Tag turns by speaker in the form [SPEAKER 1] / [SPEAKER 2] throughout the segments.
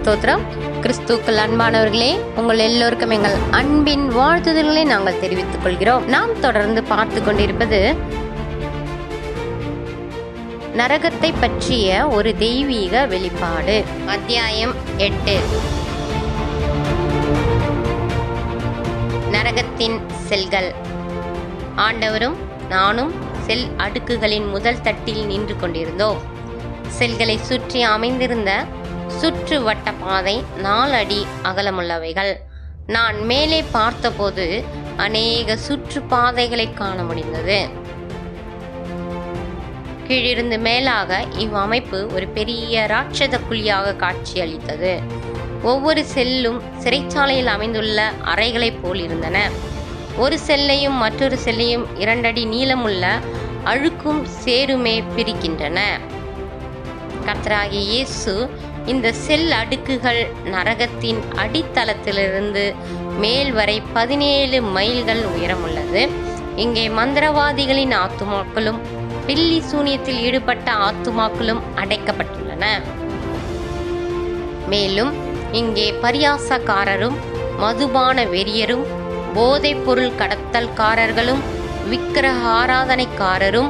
[SPEAKER 1] ஸ்தோத்திரம். கிறிஸ்துக்கள் அன்பானவர்களே, உங்கள் எல்லோருக்கும் எங்கள் அன்பின் வாழ்த்துதல்களை நாங்கள் தெரிவித்துக் கொள்கிறோம். நாம் தொடர்ந்து பார்த்து கொண்டிருப்பது நரகத்தை பற்றிய ஒரு தெய்வீக வெளிப்பாடு. அத்தியாயம் 8. நரகத்தின் செல்கள். ஆண்டவரும் நானும் செல் அடுக்குகளின் முதல் தட்டில் நின்று கொண்டிருந்தோம். செல்களை சுற்றி அமைந்திருந்த சுற்று வட்ட பாதை 4 அடி அகலமுள்ளவைகள். நான் மேலே பார்த்தபோது அநேக சுற்று பாதைகளை காண முடிந்தது. கீழிருந்து மேலாக இவ்வமைப்பு ஒரு பெரிய ராட்சத குழியாக காட்சியளித்தது. ஒவ்வொரு செல்லும் சிறைச்சாலையில் அமைந்துள்ள அறைகளைப் போல் இருந்தன. ஒரு செல்லையும் மற்றொரு செல்லையும் 2 அடி நீளமுள்ள அழுக்கும் சேருமே பிரிக்கின்றன. கர்த்தராகிய இயேசு இந்த செல் அடுக்குகள் நரகத்தின் அடித்தளத்திலிருந்து மேல் வரை 17 மைல்கள் உயரமுள்ளது. இங்கே மந்திரவாதிகளின் ஆத்துமாக்களும் பில்லி சூனியத்தில் ஈடுபட்ட ஆத்துமாக்களும் அடைக்கப்பட்டுள்ளன. மேலும் இங்கே பரியாசக்காரரும் மதுபான வெறியரும் போதைப் பொருள் கடத்தல்காரர்களும் விக்கிரக ஆராதனைக்காரரும்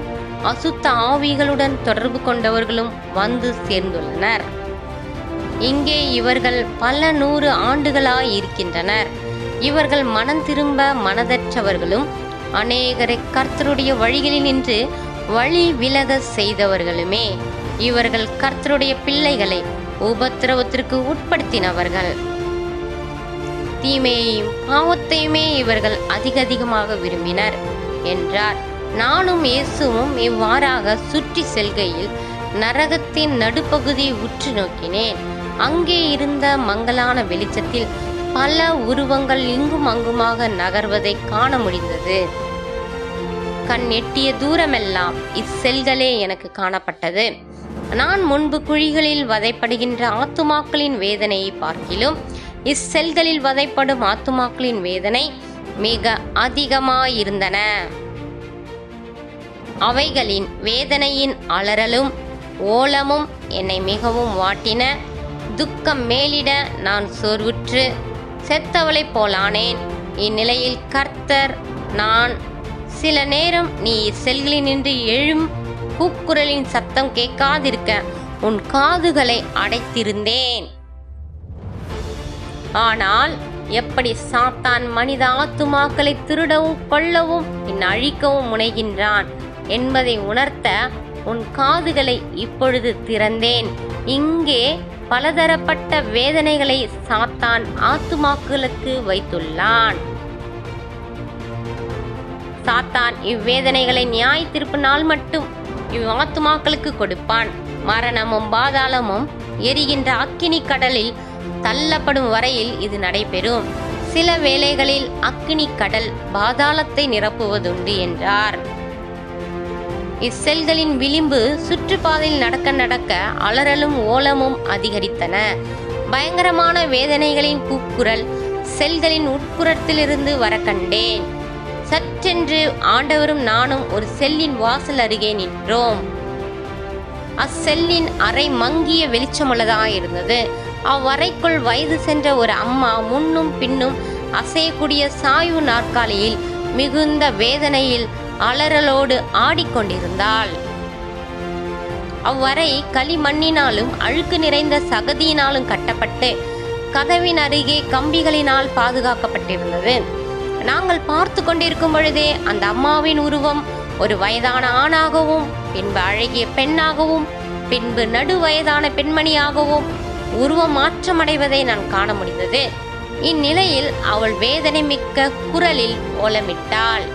[SPEAKER 1] அசுத்த ஆவிகளுடன் தொடர்பு கொண்டவர்களும் வந்து சேர்ந்துள்ளனர். இங்கே இவர்கள் பல 100 ஆண்டுகளாய் இருக்கின்றனர். இவர்கள் மனம் திரும்ப மனதற்றவர்களும் அநேகரை கர்த்தருடைய வழிகளில் நின்று வழி விலக செய்தவர்களுமே. இவர்கள் கர்த்தருடைய பிள்ளைகளை உபத்திரவத்திற்கு உட்படுத்தினவர்கள். தீமையையும் பாவத்தையுமே இவர்கள் அதிகமாக விரும்பினர் என்றார். நானும் இயேசுவும் இவ்வாறாக சுற்றி செல்கையில் நரகத்தின் நடுப்பகுதியை உற்று நோக்கினேன். அங்கே இருந்த மங்கலான வெளிச்சத்தில் பல உருவங்கள் இங்கும் அங்குமாக நகர்வதை காண முடிந்தது. கண் எட்டிய தூரமெல்லாம் இச்செல்களே எனக்கு காணப்பட்டது. நான் முன்பு குழிகளில் வதைப்படுகின்ற ஆத்துமாக்களின் வேதனையை பார்க்கிலும் இச்செல்களில் வதைப்படும் ஆத்துமாக்களின் வேதனை மிக அதிகமாயிருந்தன. அவைகளின் வேதனையின் அலறலும் ஓலமும் என்னை மிகவும் வாட்டின. துக்கம் மேலிட நான் சோர்வுற்று செத்தவளைப் போலானேன். இந்நிலையில் கர்த்தர், நான் சில நேரம் நீ செல்களினின்று எழும் கூக்குரலின் சத்தம் கேட்காதிருக்க உன் காதுகளை அடைத்திருந்தேன். ஆனால் எப்படி சாத்தான் மனித ஆத்துமாக்களை திருடவும் கொல்லவும் அழிக்கவும் முனைகின்றான் என்பதை உணர்த்த உன் காதுகளை இப்பொழுது திறந்தேன். இங்கே பலதரப்பட்ட வேதனைகளை சாத்தான் ஆத்துமாக்களுக்கு வைத்துள்ளான். சாத்தான் இவ்வேதனைகளை நியாய தீர்ப்பு நாள் மட்டும் ஆத்துமாக்களுக்கு கொடுப்பான். மரணமும் பாதாளமும் எரிகின்ற அக்கினி கடலில் தள்ளப்படும் வரையில் இது நடைபெறும். சில வேளைகளில் அக்கினி கடல் பாதாளத்தை நிரப்புவதுண்டு என்றார். இச்செல்களின் விளிம்பு சுற்றுப்பாதையில் நடக்க அலறலும் ஓலமும் அதிகரித்தன. பயங்கரமான வேதனைகளின் கூக்குரல் செல்களின் உட்புறத்திலிருந்து வர கண்டேன். சற்றென்று ஆண்டவரும் நானும் ஒரு செல்லின் வாசல் அருகே நின்றோம். அச்செல்லின் அறை மங்கிய வெளிச்சமுள்ளதாயிருந்தது. அவ்வறைக்குள் வயது சென்ற ஒரு அம்மா முன்னும் பின்னும் அசையக்கூடிய சாய்வு நாற்காலியில் மிகுந்த வேதனையில் அலறலோடு ஆடிக்கொண்டிருந்தாள். அவ்வறை களிமண்ணினாலும் அழுக்கு நிறைந்த சகதியினாலும் கட்டப்பட்டு கதவின் அருகே கம்பிகளினால் பாதுகாக்கப்பட்டிருந்தது. நாங்கள் பார்த்து கொண்டிருக்கும் பொழுதே அந்த அம்மாவின் உருவம் ஒரு வயதான ஆணாகவும், பின்பு அழகிய பெண்ணாகவும், பின்பு நடுவயதான பெண்மணியாகவும் உருவம் மாற்றமடைவதை நான் காண முடிந்தது. இந்நிலையில் அவள் வேதனை மிக்க குரலில் ஓலமிட்டாள்.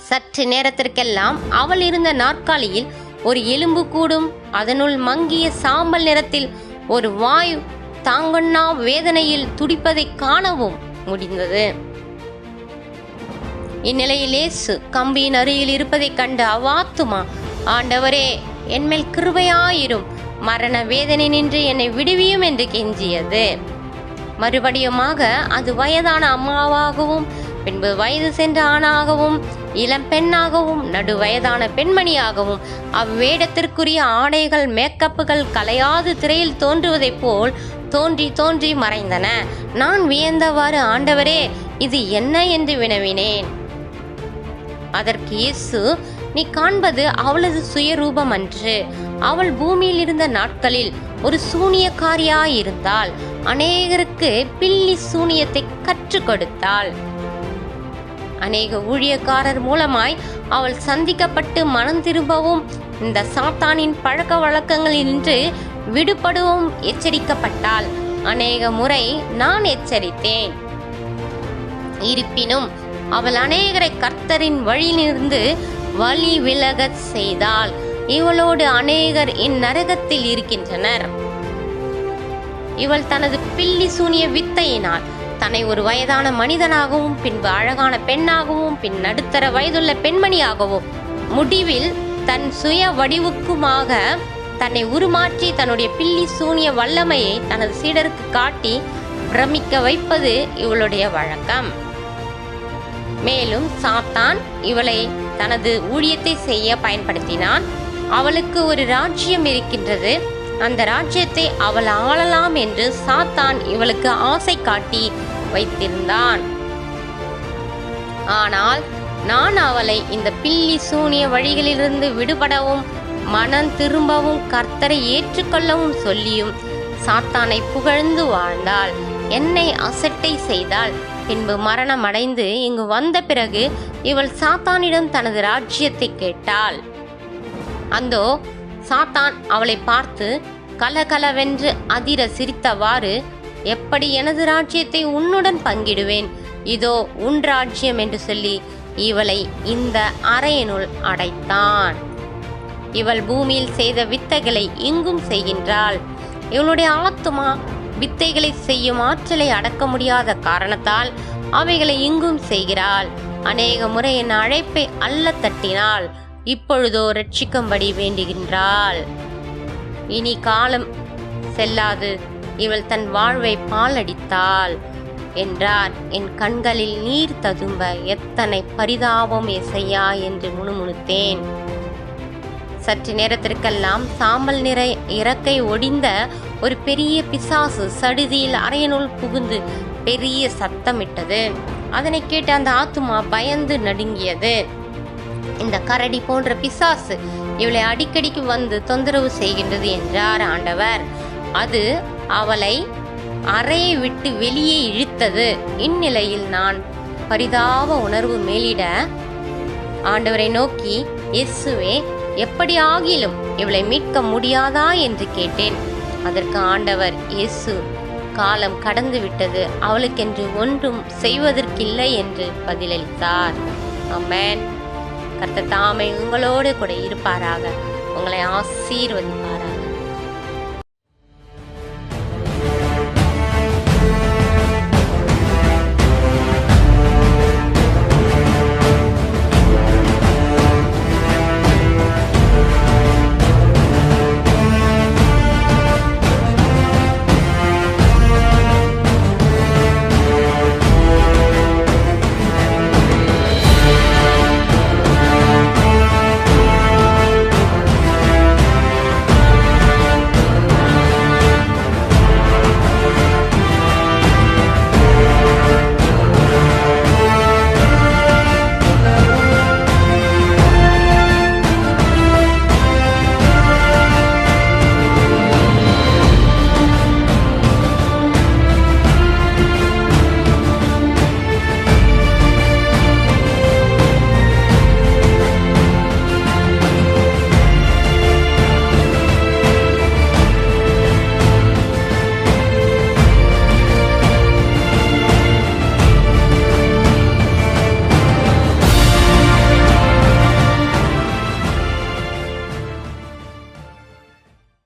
[SPEAKER 1] சற்று நேரத்திற்கெல்லாம் அவள் இருந்த நாற்காலியில் ஒரு எலும்பு கூடும், அதனுள் மங்கிய சாம்பல் நிறத்தில் ஒரு வாயு தாங்கொண்ணா வேதனையில் துடிப்பதை காணவும் முடிந்தது. இந்நிலையில் இயேசு கம்பியின் அருகில் இருப்பதைக் கண்டு அவ்வாத்துமா, ஆண்டவரே, என்மேல் கிருபையாயிரும், மரண வேதனை நின்று என்னை விடுவியும் என்று கெஞ்சியது. மறுபடியுமாக அது வயதான அம்மாவாகவும் பின்பு வயது சென்ற ஆணாகவும் இளம் பெண்ணாகவும் நடுவயதான பெண்மணியாகவும் அவ்வேடத்திற்குரிய ஆடைகள் மேக்கப்புகள் கலையாது திரையில் தோன்றுவதைப் போல் தோன்றி தோன்றி மறைந்தன. நான் வியந்தவாறு, ஆண்டவரே, இது என்ன என்று வினவினேன். அதற்கு இயேசு, நீ காண்பது அவளது சுயரூபம் அன்று. அவள் பூமியில் இருந்த நாட்களில் ஒரு சூனியக்காரியாயிருந்தாள். அநேகருக்கு பில்லி சூனியத்தை கற்றுக் கொடுத்தாள். அநேக ஊழியக்காரர் மூலமாய் அவள் சந்திக்கப்பட்டு மனம் திரும்பவும் இந்த சாத்தானின் பழக்க வழக்கங்களினின்று விடுபடவும் எச்சரிக்கப்பட்டாள். அநேக முறை நான் எச்சரித்தேன். இருப்பினும் அவள் அநேகரை கர்த்தரின் வழியிலிருந்து வழி விலகச் செய்தாள். இவளோடு அநேகர் இந்நரகத்தில் இருக்கின்றனர். இவள் தனது பில்லி சூனிய வித்தையினால் தன்னை ஒரு வயதான மனிதனாகவும் பின்பு அழகான பெண்ணாகவும் பின் நடுத்தர வயதுள்ள பெண்மணியாகவும் முடிவில் தன் சுய வடிவுக்குமாக தன்னை உருமாற்றி தன்னுடைய பில்லி சூனிய வல்லமையை தனது சீடருக்கு காட்டி பிரமிக்க வைப்பது இவளுடைய வழக்கம். மேலும் சாத்தான் இவளை தனது ஊழியத்தை செய்ய பயன்படுத்தினான். அவளுக்கு ஒரு ராஜ்யம் இருக்கின்றது, அந்த ராஜ்யத்தை அவள் ஆளலாம் என்று சாத்தான் இவளுக்கு ஆசை காட்டி வைத்திருந்தான். ஆனால் நான் அவளை இந்த பில்லி சூனிய வழிகளிலிருந்து விடுபடவும் மனம் திரும்பவும் கர்த்தரை ஏற்றுக்கொள்ளவும் சொல்லியும் சாத்தானை புகழ்ந்து வாழ்ந்தாள். என்னை அசட்டை செய்தாள். பின்பு மரணம் அடைந்து இங்கு வந்த பிறகு இவள் சாத்தானிடம் தனது ராஜ்யத்தை கேட்டாள். அந்தோ சாத்தான் அவளை பார்த்து கலகலவென்று அதிர சிரித்தவாறு, எப்படி எனது ராஜ்யத்தை உன்னுடன் பங்கிடுவேன், இதோ உன் ராஜ்யம் என்று சொல்லி இவளை இந்த அறையினுள் அடைத்தான். இவள் பூமியில் செய்த வித்தைகளை இங்கும் செய்கின்றாள். இவளுடைய ஆத்துமா வித்தைகளை செய்யும் ஆற்றலை அடக்க முடியாத காரணத்தால் அவைகளை இங்கும் செய்கிறாள். அநேக முறை என் அழைப்பை அல்ல தட்டினாள். இப்பொழுதோ ரட்சிக்கும்படி வேண்டுகின்றாள். இனி காலம் செல்லாது இவள் தன் வாழ்வை பாலடித்தாள் என்றார். என் கண்களில் நீர் ததும்ப, எத்தனை பரிதாபம் எசையா என்று முணுமுணுத்தேன். சற்று நேரத்திற்கெல்லாம் சாம்பல் நிற இறக்கை ஒடிந்த ஒரு பெரிய பிசாசு சடுதியில் அறையினுள் புகுந்து பெரிய சத்தமிட்டது. அதனை கேட்டு அந்த ஆத்துமா பயந்து நடுங்கியது. இந்த கரடி போன்ற பிசாசு இவளை அடிக்கடிக்கு வந்து தொந்தரவு செய்கின்றது என்றார் ஆண்டவர். அது அவளை அறையை விட்டு வெளியே இழுத்தது. இந்நிலையில் நான் பரிதாப உணர்வு மேலிட ஆண்டவரை நோக்கி, இயேசுவே, எப்படி ஆகிலும் இவளை மீட்க முடியாதா என்று கேட்டேன். அதற்கு ஆண்டவர், இயேசு, காலம் கடந்து விட்டது, அவளுக்கென்று ஒன்றும் செய்வதற்கில்லை என்று பதிலளித்தார். ஆமென். கர்த்தர் தாமே உங்களோடு கூட இருப்பாராக. உங்களை ஆசீர்வதிப்பாராக.